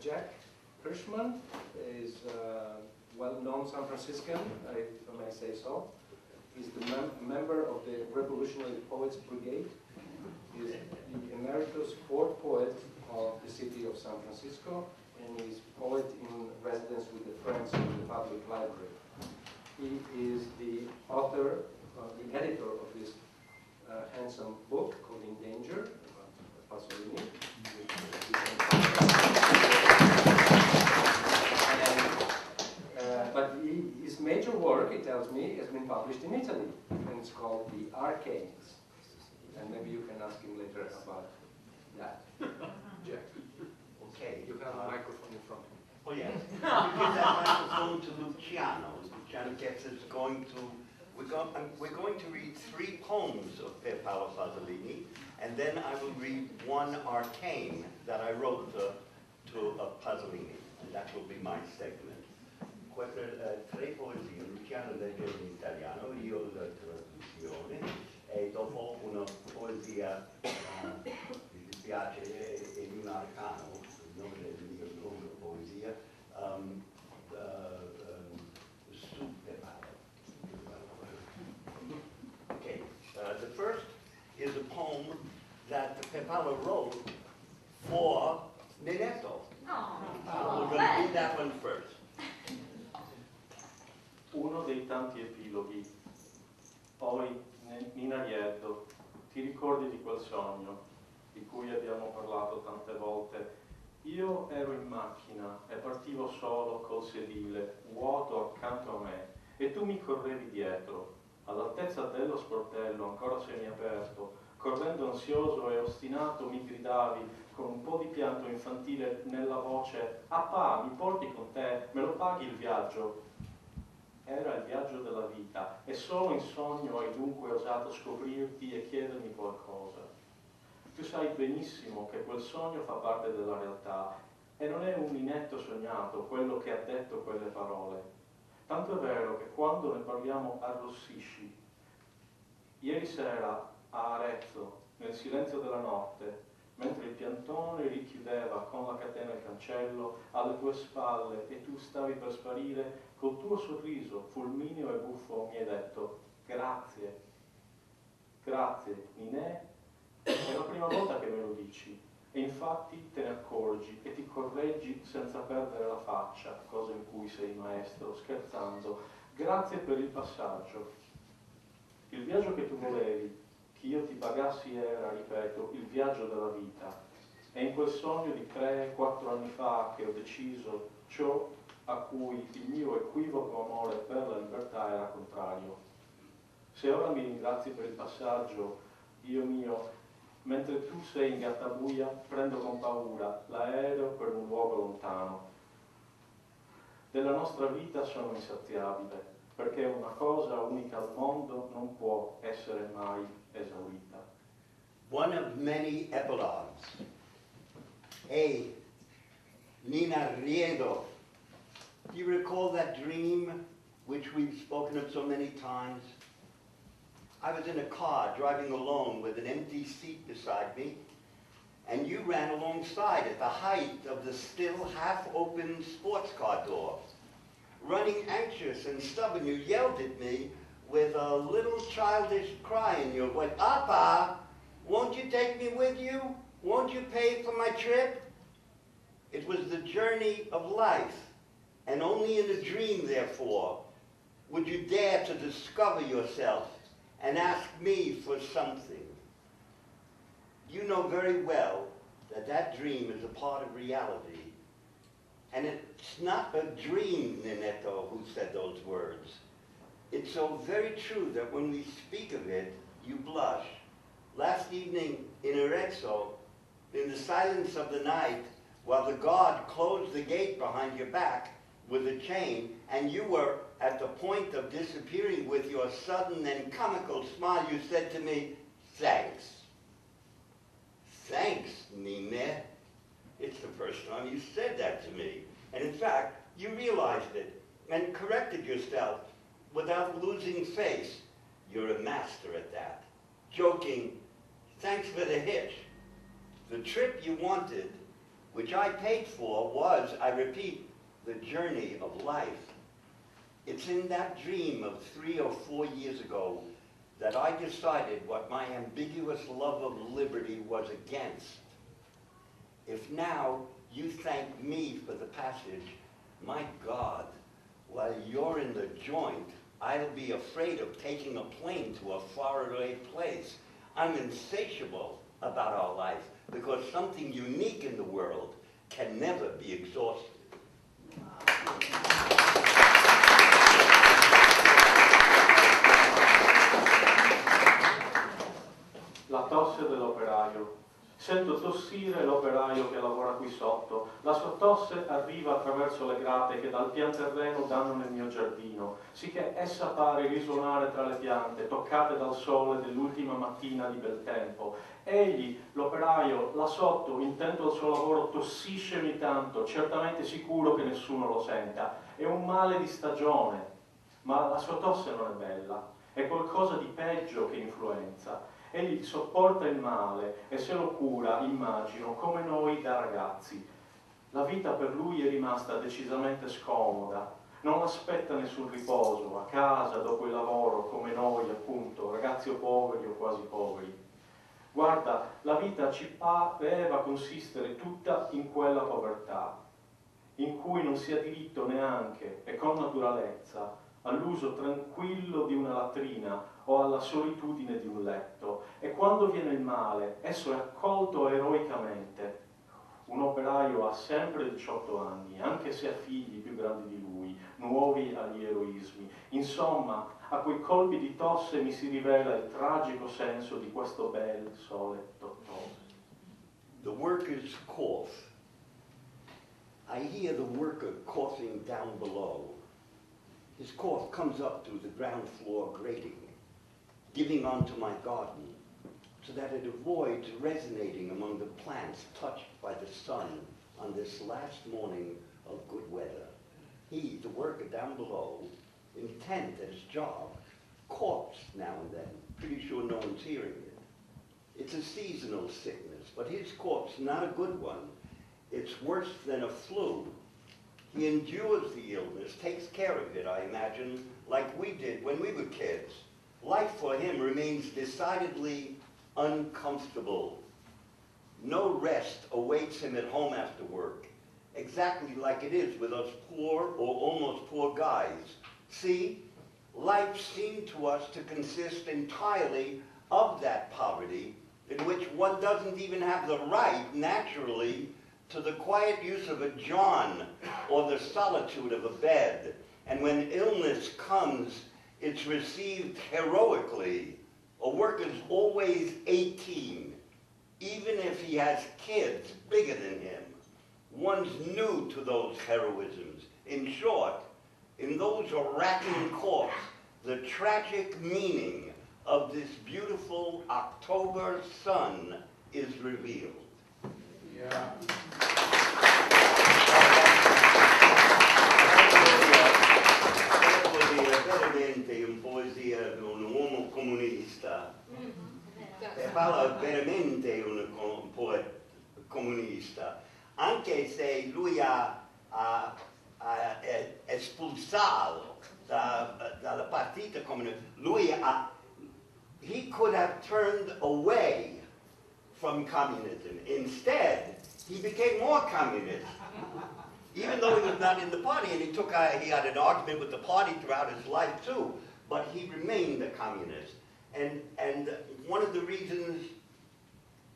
Jack Hirschman is a well-known San Franciscan, if I may say so. He's the member of the Revolutionary Poets Brigade. He's the emeritus fourth poet of the city of San Francisco, and he's poet in residence with the Friends of the Public Library. He is the author, the editor of this handsome book called In Danger, about Pasolini. But his major work, he tells me, has been published in Italy, and it's called The Arcanes. And maybe you can ask him later about that. Jack. Okay. You have a microphone in front of you. Oh, yes. You give that microphone to Luciano. Luciano gets us going to... We're going to read 3 poems of Paolo Pasolini, and then I will read one arcane that I wrote to Pasolini, and that will be my segment. Queste 3 poesie, Luciano legge in italiano, io la traduzione, e dopo una poesia, mi dispiace, in un arcano, il nome del mio lungo poesia, su Paolo. Okay, the first is a poem that Paolo wrote for Nenetto. We're going to read that one first. Uno dei tanti epiloghi. Poi, Nina Rieddo, ti ricordi di quel sogno di cui abbiamo parlato tante volte? Io ero in macchina e partivo solo col sedile, vuoto accanto a me, e tu mi correvi dietro, all'altezza dello sportello ancora semiaperto, correndo ansioso e ostinato mi gridavi con un po' di pianto infantile nella voce: «Apà, mi porti con te, me lo paghi il viaggio?» Era il viaggio della vita, e solo in sogno hai dunque osato scoprirti e chiedermi qualcosa. Tu sai benissimo che quel sogno fa parte della realtà, e non è un inetto sognato quello che ha detto quelle parole. Tanto è vero che quando ne parliamo arrossisci. Ieri sera a Arezzo, nel silenzio della notte, mentre il piantone richiudeva con la catena il cancello alle tue spalle e tu stavi per sparire, col tuo sorriso fulmineo e buffo mi hai detto: grazie, grazie, Ninè, è la prima volta che me lo dici, e infatti te ne accorgi e ti correggi senza perdere la faccia, cosa in cui sei maestro, scherzando. Grazie per il passaggio. Il viaggio che tu volevi che io ti pagassi era, ripeto, il viaggio della vita. È in quel sogno di 3-4 anni fa che ho deciso ciò a cui il mio equivoco amore per la libertà era contrario. Se ora mi ringrazi per il passaggio, Dio mio, mentre tu sei in Gattabuia, prendo con paura l'aereo per un luogo lontano. Della nostra vita sono insaziabile, perché una cosa unica al mondo non può essere mai esaurita. One of many epilogues. Hey, Nina Riedo, do you recall that dream which we've spoken of so many times? I was in a car driving alone with an empty seat beside me, and you ran alongside at the height of the still half-open sports car door. Running anxious and stubborn, you yelled at me with a little childish cry in your voice, "Appa, won't you take me with you? Won't you pay for my trip?" It was the journey of life, and only in a dream, therefore, would you dare to discover yourself and ask me for something. You know very well that that dream is a part of reality. And it's not a dream, Nenetto, who said those words. It's so very true that when we speak of it, you blush. Last evening in Arezzo, in the silence of the night, while the guard closed the gate behind your back with a chain, and you were at the point of disappearing with your sudden and comical smile, you said to me, "Thanks." Thanks, Nina. It's the first time you said that to me. And in fact, you realized it and corrected yourself without losing face. You're a master at that. Joking, "Thanks for the hitch. The trip you wanted which I paid for, was, I repeat, the journey of life. It's in that dream of 3 or 4 years ago that I decided what my ambiguous love of liberty was against. If now you thank me for the passage, my God, while you're in the joint, I'll be afraid of taking a plane to a faraway place. I'm insatiable about our life because something unique in the world can never be exhausted. La tosse dell'operaio. Sento tossire l'operaio che lavora qui sotto. La sua tosse arriva attraverso le grate che dal pian terreno danno nel mio giardino, sicché essa pare risuonare tra le piante, toccate dal sole dell'ultima mattina di bel tempo. Egli, l'operaio, là sotto, intento al suo lavoro, tossisce ogni tanto, certamente sicuro che nessuno lo senta. È un male di stagione, ma la sua tosse non è bella, è qualcosa di peggio che influenza. Egli sopporta il male e se lo cura, immagino, come noi da ragazzi. La vita per lui è rimasta decisamente scomoda, non aspetta nessun riposo, a casa, dopo il lavoro, come noi, appunto, ragazzi o poveri o quasi poveri. Guarda, la vita ci pareva consistere tutta in quella povertà, in cui non si ha diritto neanche, e con naturalezza, all'uso tranquillo di una latrina o alla solitudine di un letto, e quando viene il male, esso è accolto eroicamente. Un operaio ha sempre 18 anni, anche se ha figli più grandi di lui, nuovi agli eroismi. Insomma, a quei colpi di tosse mi si rivela il tragico senso di questo bel sole tottoso. The worker's cough. I hear the worker coughing down below. His cough comes up through the ground floor grating, giving onto my garden, so that it avoids resonating among the plants touched by the sun on this last morning of good weather. He, the worker down below, intent at his job, coughs now and then. Pretty sure no one's hearing it. It's a seasonal sickness, but his cough's not a good one. It's worse than a flu. He endures the illness, takes care of it, I imagine, like we did when we were kids. Life for him remains decidedly uncomfortable. No rest awaits him at home after work, exactly like it is with us poor or almost poor guys. See, life seemed to us to consist entirely of that poverty in which one doesn't even have the right, naturally, to the quiet use of a john or the solitude of a bed. And when illness comes, it's received heroically. A worker's always 18, even if he has kids bigger than him. One's new to those heroisms. In short, in those racking coughs, the tragic meaning of this beautiful October sun is revealed. Yeah. Veramente in poesia un uomo comunista, e parla veramente un poeta comunista, anche se lui ha espulsato dalla partita comunista, he could have turned away from communism. Instead, he became more communist. Even though he was not in the party, and he had an argument with the party throughout his life too, but he remained a communist. And one of the reasons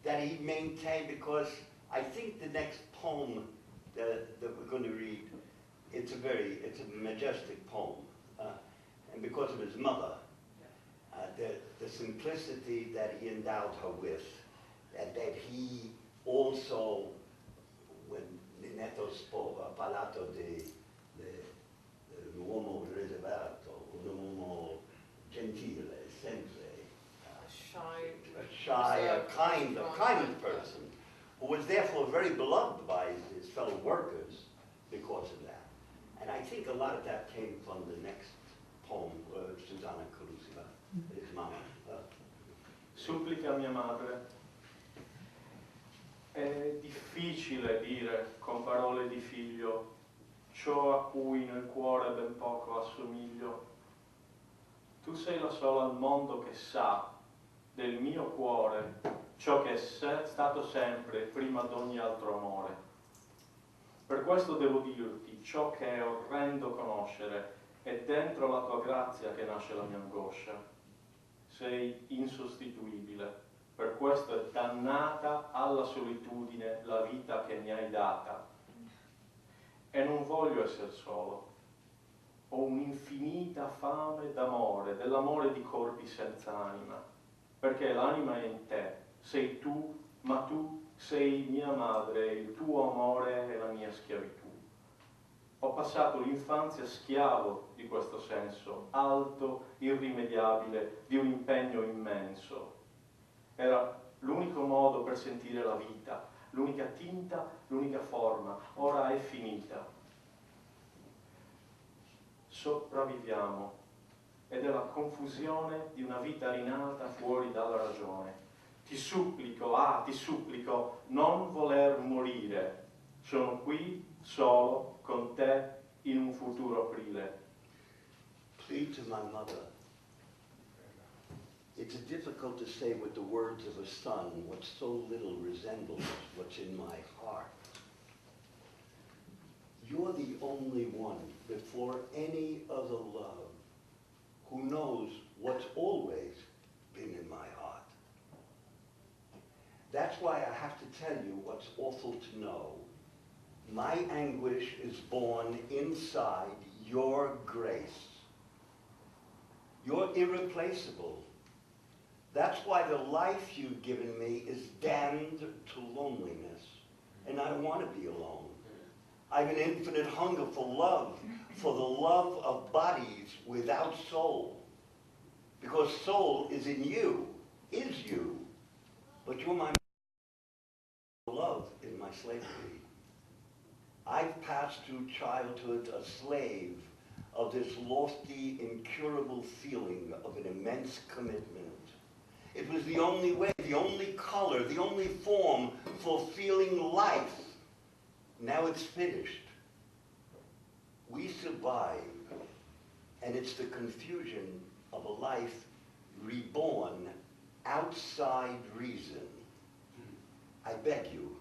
that he maintained, because I think the next poem that we're going to read, it's a majestic poem, and because of his mother, the simplicity that he endowed her with, and that he also, when Neto ha parlato dell'uomo riservato, un uomo gentile, sempre a kind person, who was therefore very beloved by his fellow workers because of that. And I think a lot of that came from the next poem, Susanna Carusiva, his mama. Supplica mia madre. È difficile dire con parole di figlio ciò a cui nel cuore ben poco assomiglio. Tu sei la sola al mondo che sa del mio cuore ciò che è stato sempre prima d'ogni altro amore. Per questo devo dirti ciò che è orrendo conoscere, è dentro la tua grazia che nasce la mia angoscia. Sei insostituibile, per questo è dannata alla solitudine la vita che mi hai data. E non voglio essere solo, ho un'infinita fame d'amore, dell'amore di corpi senza anima, perché l'anima è in te, sei tu, ma tu sei mia madre, il tuo amore è la mia schiavitù. Ho passato l'infanzia schiavo di questo senso, alto, irrimediabile, di un impegno immenso. Era l'unico modo per sentire la vita, l'unica tinta, l'unica forma, ora è finita. Sopravviviamo, ed è la confusione di una vita rinata fuori dalla ragione. Ti supplico, ti supplico, non voler morire. Sono qui solo con te in un futuro aprile. Plead to my mother. It's difficult to say with the words of a son what so little resembles what's in my heart. You're the only one before any other love who knows what's always been in my heart. That's why I have to tell you what's awful to know. My anguish is born inside your grace. You're irreplaceable. That's why the life you've given me is damned to loneliness, and I don't want to be alone. I have an infinite hunger for the love of bodies without soul. Because soul is in you, but you're my love in my slavery. I've passed through childhood a slave of this lofty, incurable feeling of an immense commitment. It was the only way, the only color, the only form for feeling life. Now it's finished. We survive, and it's the confusion of a life reborn outside reason. I beg you,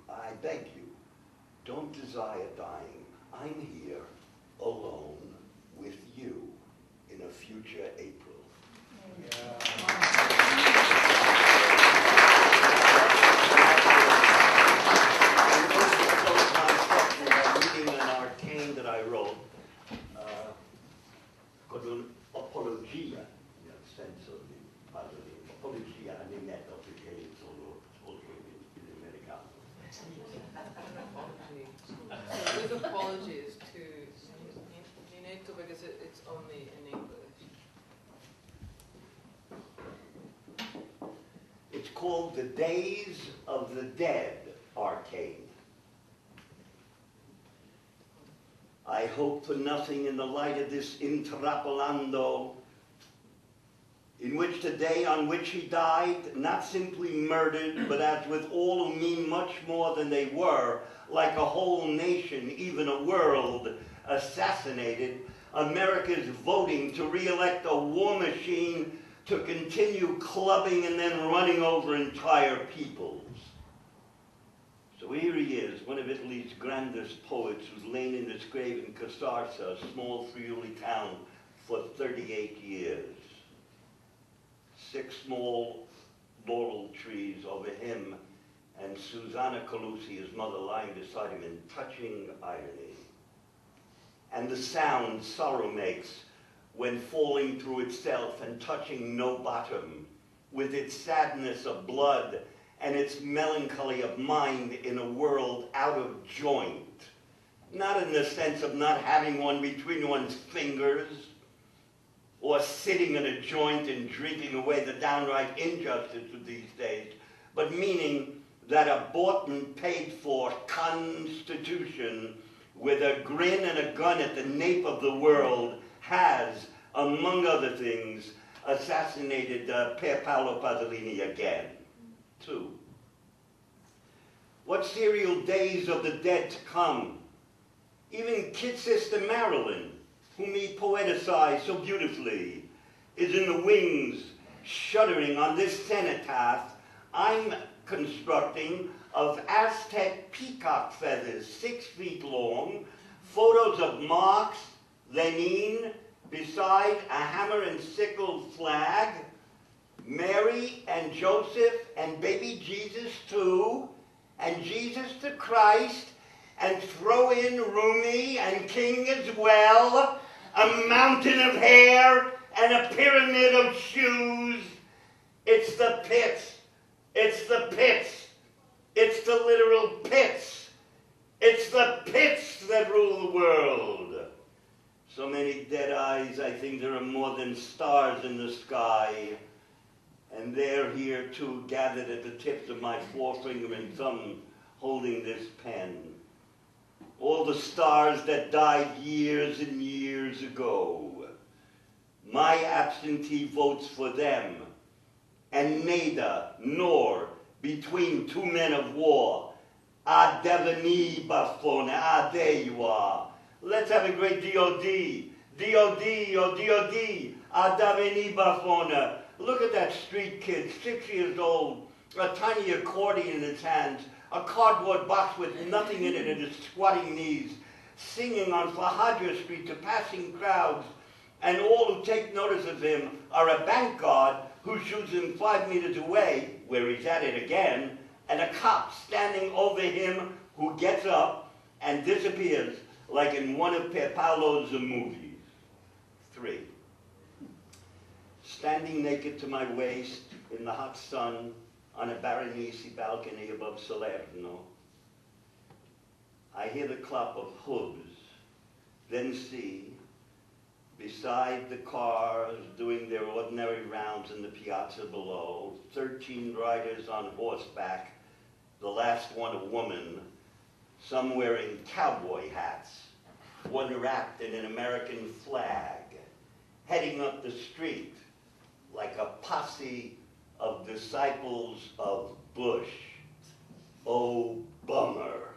don't desire dying. I'm here, alone, with you, in a future April. Reading an arcane that I wrote, called an Apologia, nel senso di Pasolini. Apologia all'inetto, perché è solo in americano. So with apologies to Ninetto, because it's only in English. It's called The Days of the Dead arcane. I hope for nothing in the light of this intrapolando, in which the day on which he died, not simply murdered, but as with all who mean much more than they were, like a whole nation, even a world, assassinated, America's voting to re-elect a war machine to continue clubbing and then running over entire peoples. So here he is, one of Italy's grandest poets, who's lain in this grave in Casarsa, a small Friuli town, for 38 years. 6 small laurel trees over him, and Susanna Colucci, his mother, lying beside him in touching irony. And the sound sorrow makes when falling through itself and touching no bottom, with its sadness of blood and its melancholy of mind in a world out of joint. Not in the sense of not having one between one's fingers, or sitting in a joint and drinking away the downright injustice of these days, but meaning that a bought and paid for constitution with a grin and a gun at the nape of the world has, among other things, assassinated Pier Paolo Pasolini again. 2. What serial days of the dead to come? Even Kid Sister Marilyn, whom he poeticized so beautifully, is in the wings, shuddering on this cenotaph I'm constructing of Aztec peacock feathers, 6 feet long, photos of Marx, Lenin, beside a hammer and sickle flag, Mary and Joseph and baby Jesus too, and Jesus the Christ, and throw in Rumi and King as well, a mountain of hair and a pyramid of shoes. It's the pits. It's the pits. It's the literal pits. It's the pits that rule the world. So many dead eyes, I think there are more than stars in the sky. And they're here too, gathered at the tips of my forefinger and thumb, holding this pen. All the stars that died years and years ago. My absentee votes for them, and neither nor between 2 men of war. Ah, deveni bafona, there you are. Let's have a great D.O.D. D.O.D. or D.O.D. Ah, deveni bafona. Look at that street kid, 6 years old, a tiny accordion in his hands, a cardboard box with nothing in it at his squatting knees, singing on Fahadra Street to passing crowds, and all who take notice of him are a bank guard who shoots him 5 meters away, where he's at it again, and a cop standing over him who gets up and disappears like in one of Paolo's movies. 3. Standing naked to my waist in the hot sun on a Baronese balcony above Salerno, I hear the clop of hooves, then see, beside the cars doing their ordinary rounds in the piazza below, 13 riders on horseback, the last one a woman, some wearing cowboy hats, one wrapped in an American flag, heading up the street like a posse of disciples of Bush. Oh, bummer.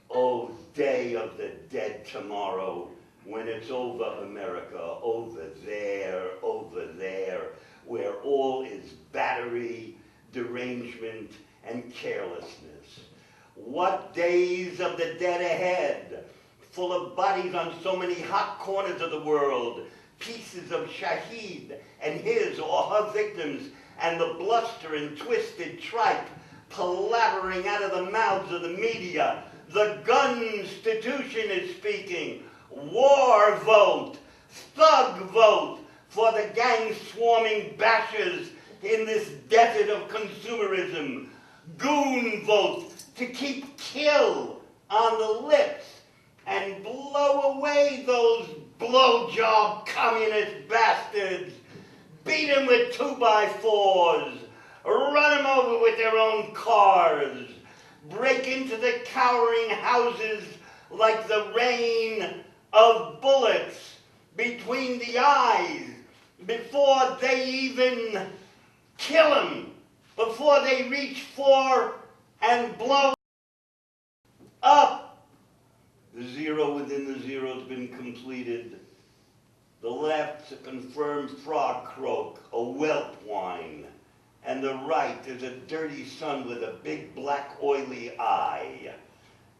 Oh, day of the dead tomorrow, when it's over America, over there, where all is battery, derangement, and carelessness. What days of the dead ahead, full of bodies on so many hot corners of the world, pieces of Shahid and his or her victims, and the bluster and twisted tripe palavering out of the mouths of the media. The gun-institution is speaking. War vote, thug vote for the gang-swarming bashers in this desert of consumerism. Goon vote to keep kill on the lips and blow away those blowjob communist bastards. Beat them with 2x4s, run them over with their own cars, break into the cowering houses like the rain of bullets between the eyes before they even kill them, before they reach for and blow up. The zero within the zero has been completed. The left's a confirmed frog croak, a whelp whine, and the right is a dirty sun with a big black oily eye.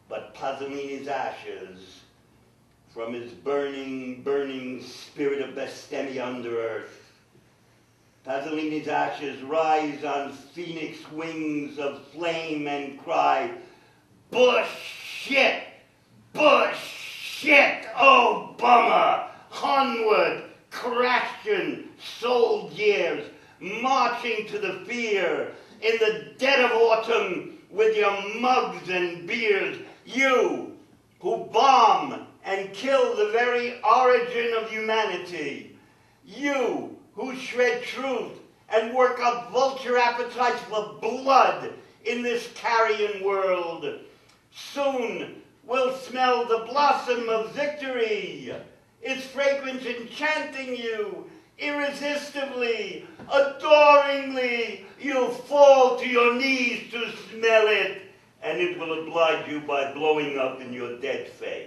But Pasolini's ashes, from his burning, burning spirit of Bestemi under earth, Pasolini's ashes rise on phoenix wings of flame and cry, Bullshit! Bullshit! Oh, bummer! Onward, crashing, soul years, marching to the fear, in the dead of autumn, with your mugs and beers, you who bomb and kill the very origin of humanity, you who shred truth and work up vulture appetites for blood in this carrion world. Soon we'll smell the blossom of victory, its fragrance enchanting you, irresistibly, adoringly. You'll fall to your knees to smell it, and it will oblige you by blowing up in your dead face.